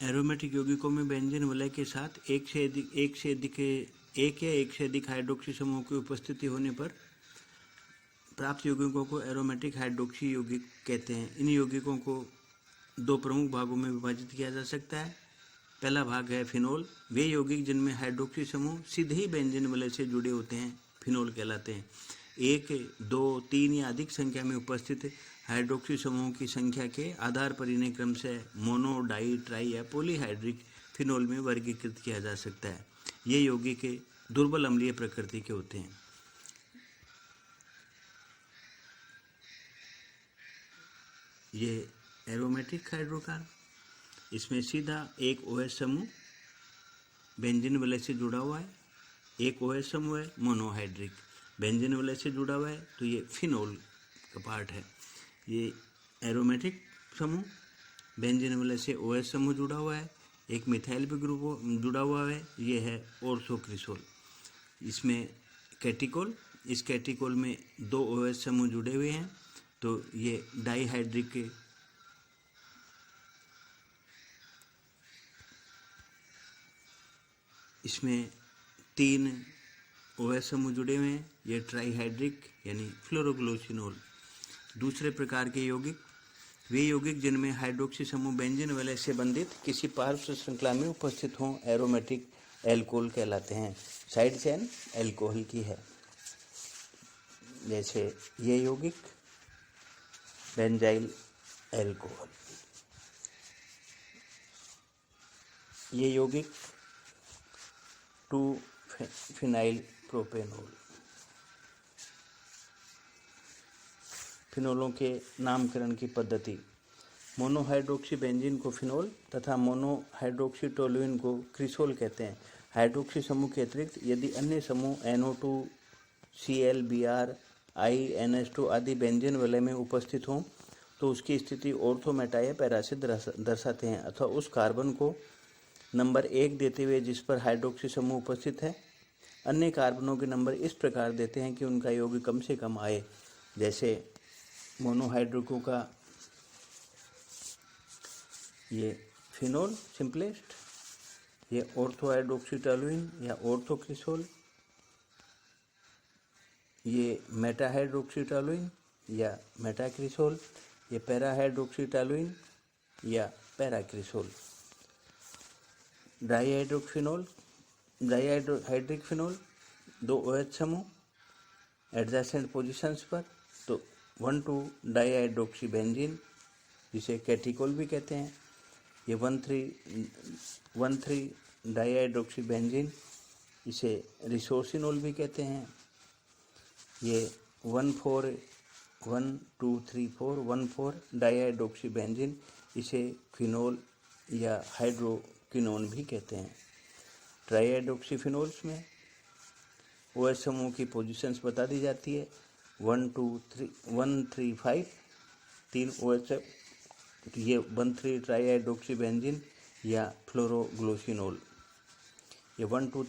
Aromatic यौगिकों में benzene वलय के साथ एक या एक से अधिक हाइड्रोक्सी समूहों की उपस्थिति होने पर प्राप्त यौगिकों को एरोमेटिक हाइड्रोक्सी यौगिक कहते हैं। इन यौगिकों को दो प्रमुख भागों में विभाजित किया जा सकता है। पहला भाग है फिनोल। वे यौगिक जिनमें हाइड्रोक्सी समूह सीधे ही बेंजीन वलय से जुड़े होते हैं फिनोल कहलाते हैं। 1, 2, 3 या अधिक संख्या में उपस्थित हाइड्रोक्सी समूहों की संख्या के आधार पर इन्हें क्रमशः मोनो, डाई, ट्राई या पॉलीहाइड्रिक फिनोल में वर्गीकृत किया जा सकता है। ये यौगिक दुर्बल अम्लीय प्रकृति के होते हैं। ये एरोमेटिक हाइड्रोकार्बन, इसमें सीधा एक OH समूह बेंजीन वलय से जुड़ा हुआ है, एक OH समूह है मोनोहाइड्रिक, बेंजीन वलय से जुड़ा हुआ है, तो ये फिनोल का पार्ट है। ये एरोमेटिक समूह बेंजीन वलय से OH समूह जुड़ा हुआ है, एक मिथाइल भी ग्रुप जुड़ा हुआ है, ये है ऑर्थोक्रिसोल। इसमें कैटिकोल, इस कैटिकोल में 2 OH समूह जुड़े हुए हैं, तो ये डाईहाइड्रिक के इसमें 3 OH समूह जुड़े हुए हैं, ये ट्राईहाइड्रिक यानी फ्लोरोग्लोसिनोल। दूसरे प्रकार के यौगिक, वे यौगिक जिनमें हाइड्रोक्सी समूह बेंजीन वलय से बंधित किसी पार्श्व श्रृंखला में उपस्थित हों एरोमेटिक एल्कोहल कहलाते हैं। साइड चेन एल्कोहल की है, जैसे ये यौगिक बेंजाइल एल्कोहल, ये यौगिक 2-फिनाइल प्रोपेनॉल। फिनोलों के नामकरण की पद्धति, मोनोहाइड्रोक्सी बेंजीन को फिनोल तथा मोनोहाइड्रोक्सी टोलुइन को क्रिसोल कहते हैं। हाइड्रोक्सी समूह के अतिरिक्त यदि अन्य समूह NO2, Cl, Br, I, NH2 आदि बेंजीन वलय में उपस्थित हों तो उसकी स्थिति ऑर्थोमेटा या पैरा से दर्शाते हैं, अथवा उस कार्बन को नंबर 1 देते हुए जिस पर हाइड्रोक्सी समूह उपस्थित है। अन्य कार्बनों के नंबर इस प्रकार देते हैं कि उनका योग कम से कम आए, जैसे मोनोहाइड्रोको का ये फिनोल सिंपलेस्ट, ये ऑर्थोहाइड्रोक्सी टोलुइन या ऑर्थोक्रिसोल, ये मेटाहाइड्रोक्सी टोलुइन या मेटाक्रिसोल, ये पैराहाइड्रोक्सी टोलुइन या पैराक्रिसोल। डाईहाइड्रिक फिनोल 2 OH समूह एडजेसेंट पोजीशंस पर, तो 1,2 डाईहाइड्रोक्सी बेंजीन जिसे कैटिकोल भी कहते हैं, ये 1,3 डाईहाइड्रोक्सी बेंजीन इसे रिसोर्सिनोल भी कहते हैं, ये 1,4 डाईहाइड्रोक्सी बेंजीन इसे फिनोल या हाइड्रोक्विनोन भी कहते हैं। ट्राईहाइड्रोक्सी फिनोल्स में OH समूह की पोजीशंस बता दी जाती है, 1, 2, 3, 1, 3, 5, 3 OH, तो ये 1,3 ट्राईहाइड्रोक्सी बेंजीन या फ्लोरोग्लोसिनोल, ये 1, 2,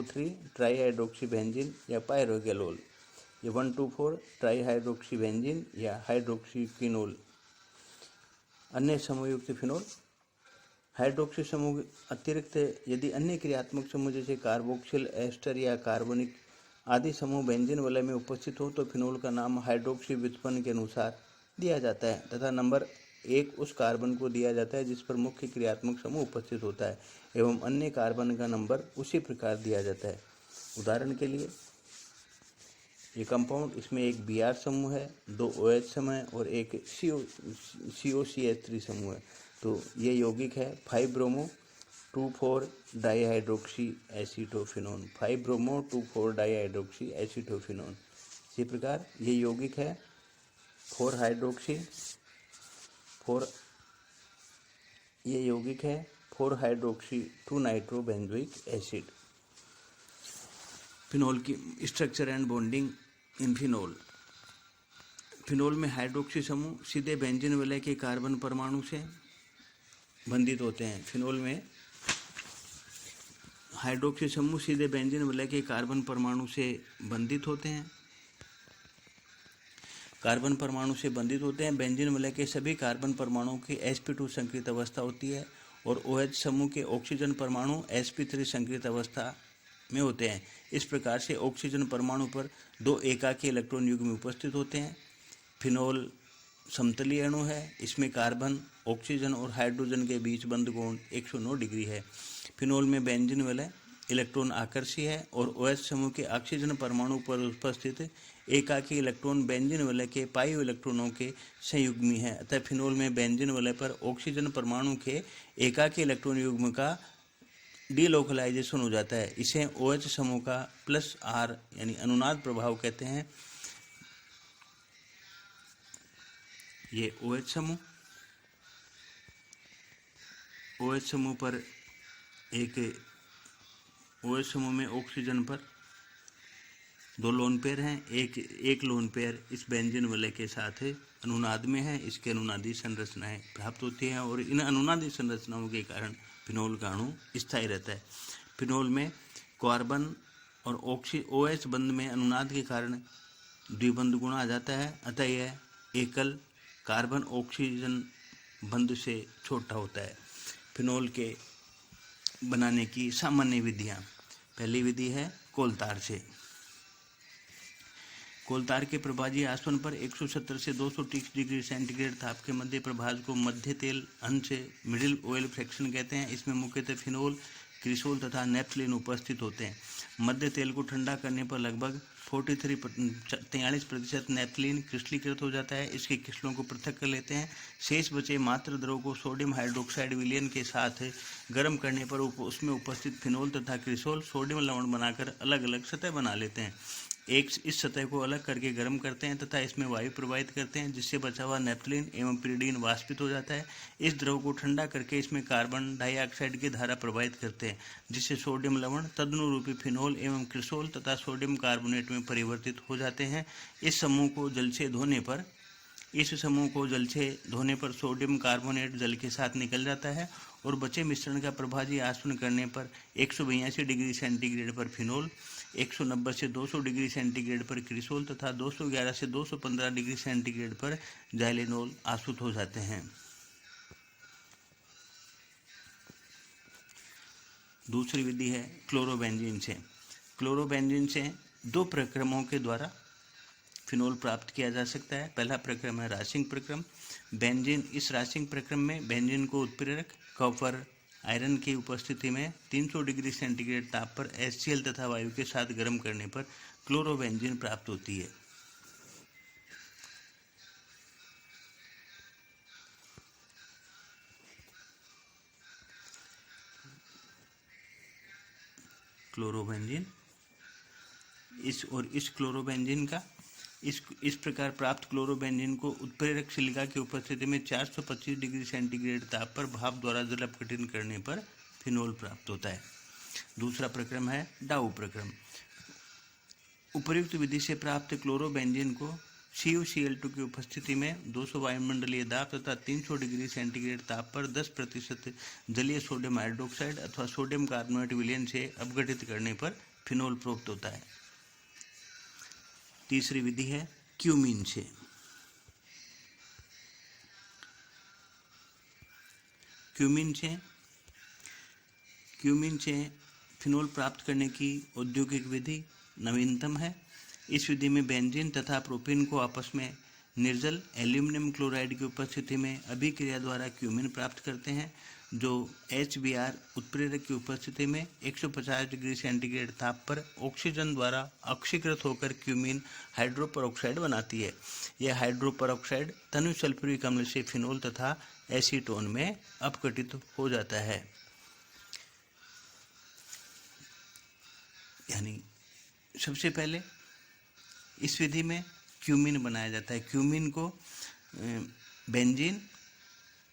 3 ट्राईहाइड्रोक्सी बेंजीन या पायरोगेलोल, ये 1, 2, 4 ट्राईहाइड्रोक्सी बेंजीन या हाइड्रोक्सीक्विनोल। अन्य समूहयुक्त फिनोल, हाइड्रोक्सी समूह अतिरिक्त यदि अन्य क्रियात्मक समूह जैसे कार्बोक्सिल एस्टर या कार्बोनिक आदि समूह बेंजीन वलय में उपस्थित हो तो फिनोल का नाम हाइड्रोक्सी व्युत्पन्न के अनुसार दिया जाता है तथा नंबर 1 उस कार्बन को दिया जाता है जिस पर मुख्य क्रियात्मक समूह उपस्थित होता है एवं अन्य कार्बन का नंबर उसी प्रकार दिया जाता है। उदाहरण के लिए ये कंपाउंड, इसमें एक Br समूह है, 2 OH समूह है और एक COCH3 समूह है, तो ये यौगिक है 5-ब्रोमो 2,4 डाईहाइड्रोक्सी एसीटोफिनोन, 5-ब्रोमो 2,4 डाईहाइड्रोक्सी एसीटोफिनोन। इसी प्रकार ये यौगिक है 4 हाइड्रोक्सी 2 नाइट्रोबेंजोइक एसिड। फिनोल की structure and bonding in phenol. Phenol में हाइड्रोक्सी समूह सीधे बेंजीन वलय के कार्बन परमाणु से बंधित होते हैं। फिनोल में हाइड्रोक्सी समूह सीधे बेंजीन वलय के कार्बन परमाणु से बंधित होते हैं। कार्बन परमाणु से बंधित होते हैं। बेंजीन वलय के सभी कार्बन परमाणुओं की sp2 संकृत अवस्था होती है और OH समूह के ऑक्सीजन परमाणु sp3 संकरित अवस्था में होते हैं। इस प्रकार से ऑक्सीजन परमाणु पर 2 एकाकी इलेक्ट्रॉन युग्म उपस्थित होते हैं। फिनोल समतलीय अणु है। इसमें कार्बन, ऑक्सीजन और हाइड्रोजन के बीच बंध कोण 109 डिग्री है। फिनोल में बेंजीन वलय इलेक्ट्रॉन आकर्षी है और OH समूह के ऑक्सीजन परमाणु पर उपस्थित एकाकी इलेक्ट्रॉन बेंजीन वलय के पाई इलेक्ट्रॉनों के संयुग्मी है। अतः फिनोल में बेंजीन वलय पर ऑक्सीजन परमाणु के एकाकी इलेक्ट्रॉन युग्म का डीलोकलाइजेशन हो जाता है। इसे OH समूह का +R यानी अनुनाद प्रभाव कहते हैं। ये OH समूह पर OH समूह में ऑक्सीजन पर 2 लोन पेयर हैं। एक लोन पेयर इस बेंजीन वलय के साथ अनुनाद में है। इसके अनुनादी संरचनाएं प्राप्त होती हैं और इन अनुनादी संरचनाओं के कारण फिनोल का अणु स्थायी रहता है। फिनोल में कार्बन और OH बंध में अनुनाद के कारण द्विबंध गुण आ जाता है। अतः यह एकल कार्बन ऑक्सीजन बंध से छोटा होता है। फिनोल के बनाने की सामान्य विधियां। पहली विधि है कोलतार से। कोलतार के प्रभाजी आसवन पर 170 से 230 डिग्री सेंटीग्रेड ताप के मध्य प्रभाज को मध्य तेल अंश मिडिल ऑयल फ्रैक्शन कहते हैं। इसमें मुख्यतः फिनोल, क्रिसोल तथा नेफ्थलीन उपस्थित होते हैं। मध्य तेल को ठंडा करने पर लगभग 43% नेफ्थलीन क्रिस्टलीकृत हो जाता है। इसके क्रिस्टलों को पृथक कर लेते हैं। शेष बचे मात्र द्रव को सोडियम हाइड्रोक्साइड विलयन के साथ गर्म करने पर उसमें उपस्थित फिनोल तथा क्रिसोल सोडियम लवण बनाकर अलग अलग सतह बना लेते हैं। इस सतह को अलग करके गर्म करते हैं तथा इसमें वायु प्रवाहित करते हैं, जिससे बचा हुआ नेफ्थलीन एवं पिरीडीन वाष्पित हो जाता है। इस द्रव को ठंडा करके इसमें कार्बन डाइऑक्साइड की धारा प्रवाहित करते हैं, जिससे सोडियम लवण तदनुरूपी फिनोल एवं क्रिसोल तथा सोडियम कार्बोनेट में परिवर्तित हो जाते हैं। इस समूह को जल से धोने पर सोडियम कार्बोनेट जल के साथ निकल जाता है और बचे मिश्रण का प्रभाजी आसवन करने पर 182 डिग्री सेंटीग्रेड पर फिनोल, 190 से 200 डिग्री सेंटीग्रेड पर क्रिसोल तथा 211 से 215 डिग्री सेंटीग्रेड पर जाइलेनोल आसुत हो जाते हैं। दूसरी विधि है क्लोरोबेंजीन से। क्लोरोबेंजीन से 2 प्रक्रमों के द्वारा फिनोल प्राप्त किया जा सकता है। पहला प्रक्रम है राशिंग प्रक्रम। बेंजीन इस राशिंग प्रक्रम में बेंजीन को उत्प्रेरक कॉपर आयरन की उपस्थिति में 300 डिग्री सेंटीग्रेड ताप पर HCl तथा वायु के साथ गर्म करने पर क्लोरोबेंजीन प्राप्त होती है। क्लोरोबेंजीन इस प्रकार प्राप्त क्लोरोबेंजीन को उत्प्रेरक सिलिका की उपस्थिति में 425 डिग्री सेंटीग्रेड ताप पर भाप द्वारा जल अपघटन करने पर फिनोल प्राप्त होता है। दूसरा प्रक्रम है डाउ प्रक्रम। उपर्युक्त विधि से प्राप्त क्लोरोबेंजीन को CuCl2 की उपस्थिति में 200 वायुमंडलीय दाब तथा 300 डिग्री सेंटीग्रेड ताप पर 10% जलीय सोडियम हाइड्रोक्साइड अथवा सोडियम कार्बोनेट विलयन से अपघटित करने पर फिनोल प्राप्त होता है। तीसरी विधि है क्यूमीन से। क्यूमीन से फिनोल प्राप्त करने की औद्योगिक विधि नवीनतम है। इस विधि में बेंजीन तथा प्रोपीन को आपस में निर्जल एल्यूमिनियम क्लोराइड की उपस्थिति में अभिक्रिया द्वारा क्यूमीन प्राप्त करते हैं, जो HBr उत्प्रेरक की उपस्थिति में 150 डिग्री सेंटीग्रेड ताप पर ऑक्सीजन द्वारा ऑक्सीकृत होकर क्यूमीन हाइड्रोपरऑक्साइड बनाती है। यह हाइड्रोपरऑक्साइड तनु सल्फ्यूरिक अम्ल से फिनोल तथा एसीटोन में अपघटित हो जाता है। यानी सबसे पहले इस विधि में क्यूमीन बनाया जाता है। क्यूमीन को बेंजीन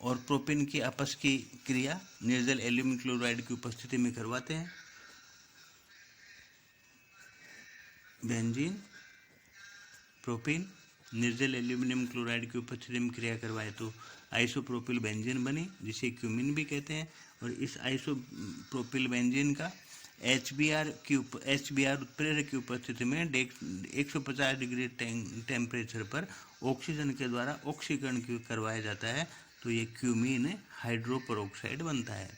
और प्रोपीन की आपस की क्रिया निर्जल एल्यूमिनियम क्लोराइड की उपस्थिति में करवाते हैं। बेंजीन प्रोपीन निर्जल एल्यूमिनियम क्लोराइड की उपस्थिति में क्रिया करवाए तो आइसोप्रोपिल बेंजीन बनी, जिसे क्यूमीन भी कहते हैं। और इस आइसोप्रोपिल बेंजीन का HBr उत्प्रेरक की उपस्थिति में 150 डिग्री टेम्परेचर पर ऑक्सीजन के द्वारा ऑक्सीकरण करवाया जाता है, तो ये क्यूमीन हाइड्रोपरऑक्साइड बनता है।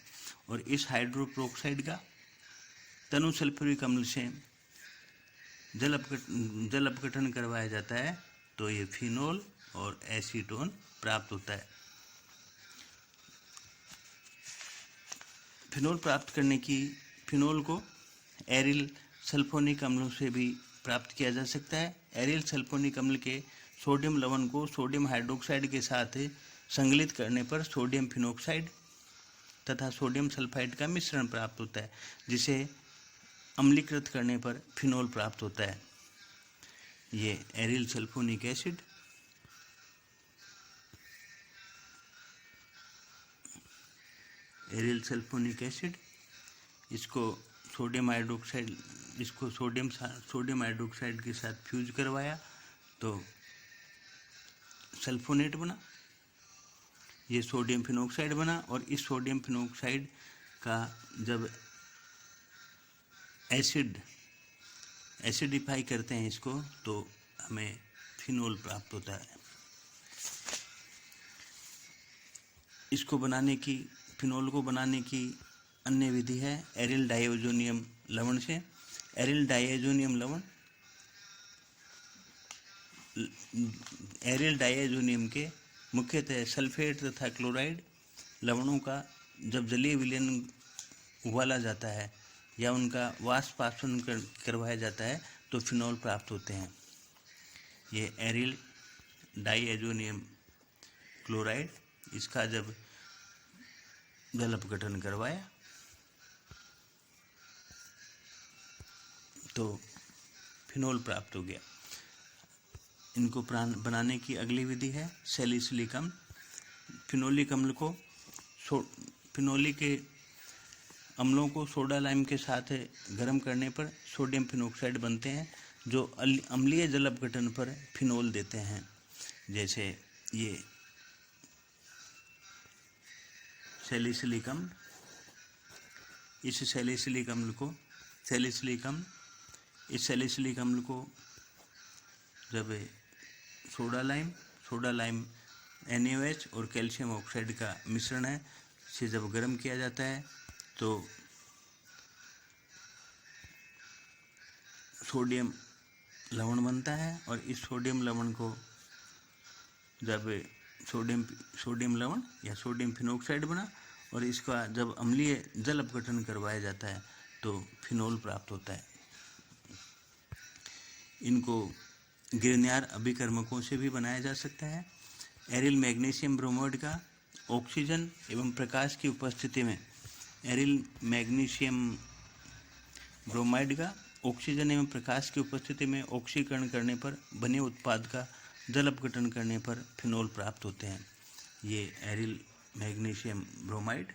और इस हाइड्रोपरऑक्साइड का तनु सल्फ्यूरिक अम्ल से जल अपघटन करवाया जाता है, तो ये फिनोल और एसीटोन प्राप्त होता है। फिनोल प्राप्त करने की फिनोल को एरिल सल्फोनिक अम्लों से भी प्राप्त किया जा सकता है। एरिल सल्फोनिक अम्ल के सोडियम लवण को सोडियम हाइड्रोक्साइड के साथ संगलित करने पर सोडियम फिनोक्साइड तथा सोडियम सल्फाइड का मिश्रण प्राप्त होता है, जिसे अम्लीकृत करने पर फिनोल प्राप्त होता है। ये एरिल सल्फोनिक एसिड इसको सोडियम हाइड्रोक्साइड के साथ फ्यूज करवाया तो सल्फोनेट बना, ये सोडियम फिनोक्साइड बना। और इस सोडियम फिनोक्साइड का जब एसिडिफाई करते हैं इसको, तो हमें फिनोल प्राप्त होता है। फिनोल को बनाने की अन्य विधि है एरिल डाइओजोनियम लवण से। एरिल डाइओजोनियम के मुख्यतः सल्फेट तथा क्लोराइड लवणों का जब जलीय विलयन उबाला जाता है या उनका वाष्पासन करवाया जाता है तो फिनोल प्राप्त होते हैं। ये एरिल डाइएजोनियम क्लोराइड, इसका जब जल अपघटन करवाया तो फिनोल प्राप्त हो गया। इनको बनाने की अगली विधि है सैलिसिलिक अम्ल। फिनोलिक के अम्लों को सोडा लाइम के साथ गर्म करने पर सोडियम फिनोक्साइड बनते हैं, जो अम्लीय जल अपघटन पर फिनोल देते हैं। जैसे ये सैलिसिलिक अम्ल, इस सैलिसिलिक अम्ल को जब सोडा लाइम NaOH और कैल्शियम ऑक्साइड का मिश्रण है से जब गर्म किया जाता है तो सोडियम लवण बनता है। और इस सोडियम लवण को जब सोडियम लवण या सोडियम फिनोक्साइड बना और इसका जब अम्लीय जल अपघटन करवाया जाता है तो फिनोल प्राप्त होता है। इनको गिरन्यार अभिकर्मकों से भी बनाया जा सकता है। एरिल मैग्नीशियम ब्रोमाइड का ऑक्सीजन एवं प्रकाश की उपस्थिति में ऑक्सीजन एवं प्रकाश की उपस्थिति में ऑक्सीकरण करने पर बने उत्पाद का जल अपघटन करने पर फिनोल प्राप्त होते हैं। ये एरिल मैग्नीशियम ब्रोमाइड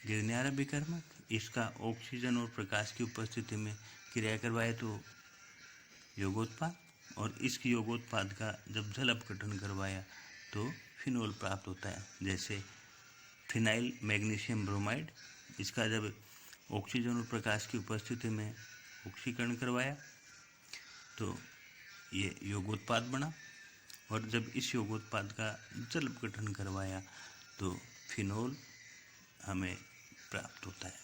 गिरन्यार अभिकर्मक, इसका ऑक्सीजन और प्रकाश की उपस्थिति में क्रिया करवाए तो योगोत्पाद, और इस योगोत्पाद का जब जल अपघटन करवाया तो फिनोल प्राप्त होता है। जैसे फिनाइल मैग्नीशियम ब्रोमाइड, इसका जब ऑक्सीजन और प्रकाश की उपस्थिति में ऑक्सीकरण करवाया तो ये योगोत्पाद बना, और जब इस योगोत्पाद का जल अपघटन करवाया तो फिनोल हमें प्राप्त होता है।